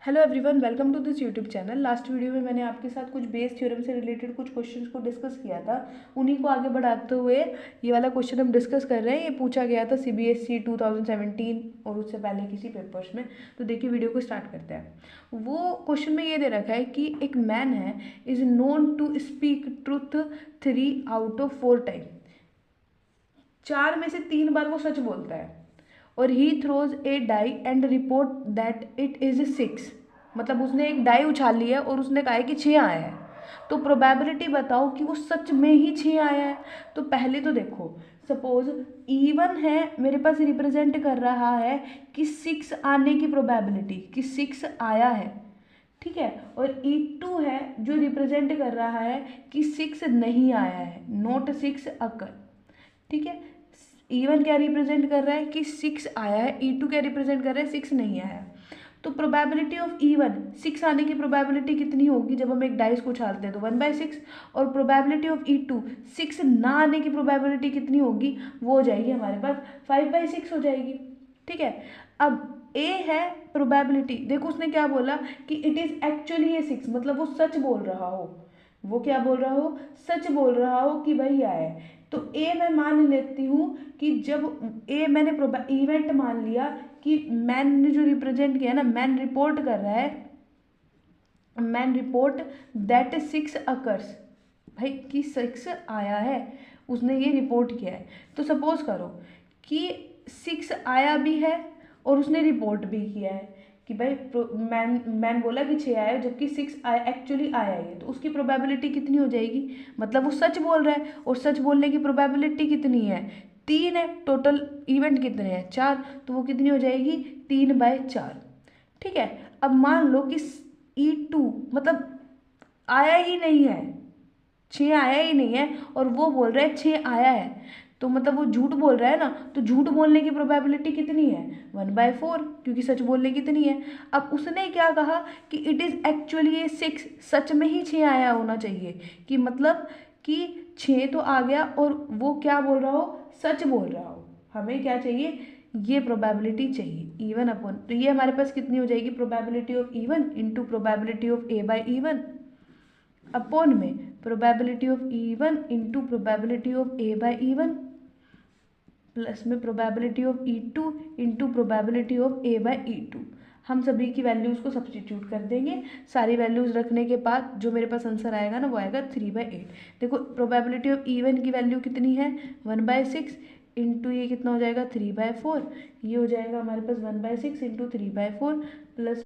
Hello everyone, welcome to this YouTube channel. Last video में मैंने आपके साथ कुछ बेस थ्योरम से रिलेटेड कुछ क्वेश्चंस को डिस्कस किया था। उन्हीं को आगे बढ़ाते हुए ये वाला क्वेश्चन हम डिस्कस कर रहे हैं। ये पूछा गया था CBSE 2017 और उससे पहले किसी पेपर्स में। तो देखिए वीडियो को स्टार्ट करते हैं। वो क्वेश्चन में ये दे रखा है कि एक मैन है is known to speak truth 3 out of 4 time. 4 में से 3 बार वो सच बोलता है। और ही throws a die and report that it is 6। मतलब उसने एक डाई उछाल ली है और उसने कहा है कि 6 आया है। तो प्रोबेबिलिटी बताओ कि वो सच में ही 6 आया है। तो पहले तो देखो, सपोज E1 है, मेरे पास रिप्रेजेंट कर रहा है कि 6 आने की प्रोबेबिलिटी कि 6 आया है, ठीक है। और E2 है जो रिप्रेजेंट कर रहा है कि 6 नहीं आया है, नॉट 6 अकर, ठीक है। E1 क्या रिप्रेजेंट कर रहा है कि 6 आया है, E2 क्या रिप्रेजेंट कर रहा है 6 नहीं आया है। तो प्रोबेबिलिटी ऑफ E1 6 आने की प्रोबेबिलिटी कितनी होगी जब हम एक डाइस को उछालते हैं, तो 1/6। और प्रोबेबिलिटी ऑफ E2 6 ना आने की प्रोबेबिलिटी कितनी होगी, वो हो जाएगी हमारे पास 5/6 हो जाएगी, ठीक है। अब A है प्रोबेबिलिटी, देखो उसने क्या बोला कि इट इज़ एक्चुअली ए 6, मतलब वो सच बोल रहा हो। वो क्या बोल रहा हो, सच बोल रहा हो कि भाई आया है। तो ए मैं मान लेती हूँ कि जब ए मैंने इवेंट मान लिया कि मैन ने जो रिप्रेजेंट किया ना, मैन रिपोर्ट कर रहा है, मैन रिपोर्ट दैट 6 अकर्स, भाई कि 6 आया है, उसने ये रिपोर्ट किया है। तो सपोज करो कि 6 आया भी है और उसने रिपोर्ट भी किया है कि भाई मैन मैन बोला कि 6 आया, जबकि 6 आया, एक्चुअली आया है। तो उसकी प्रोबेबिलिटी कितनी हो जाएगी, मतलब वो सच बोल रहा है। और सच बोलने की प्रोबेबिलिटी कितनी है, 3 है। टोटल इवेंट कितने हैं, 4, तो वो कितनी हो जाएगी 3/4, ठीक है। अब मान लो कि E2 मतलब आया ही नहीं है, 6 आया ही नहीं है, और वो बोल रहा है 6 आया है, तो मतलब वो झूठ बोल रहा है ना। तो झूठ बोलने की प्रोबेबिलिटी कितनी है, 1/4, क्योंकि सच बोलने की कितनी है। अब उसने क्या कहा कि इट इज़ एक्चुअली ए 6, सच में ही 6 आया होना चाहिए, कि मतलब कि 6 तो आ गया और वो क्या बोल रहा हो, सच बोल रहा हो। हमें क्या चाहिए, ये प्रोबेबिलिटी चाहिए E1 अपॉन, तो ये हमारे पास कितनी हो जाएगी, probability of E1 into probability of A/E1 upon में probability of E1 into probability of A/E1 plus में probability of E2 into probability of A/E2। हम सभी की वैल्यूज़ को सब्सटीट्यूट कर देंगे। सारी वैल्यूज़ रखने के बाद जो मेरे पास आंसर आएगा ना, वो आएगा 3/8। देखो प्रोबेबिलिटी ऑफ E1 की वैल्यू कितनी है, 1/6 इंटू ये कितना हो जाएगा 3/4। ये हो जाएगा हमारे पास 1/6 इंटू 3/4 प्लस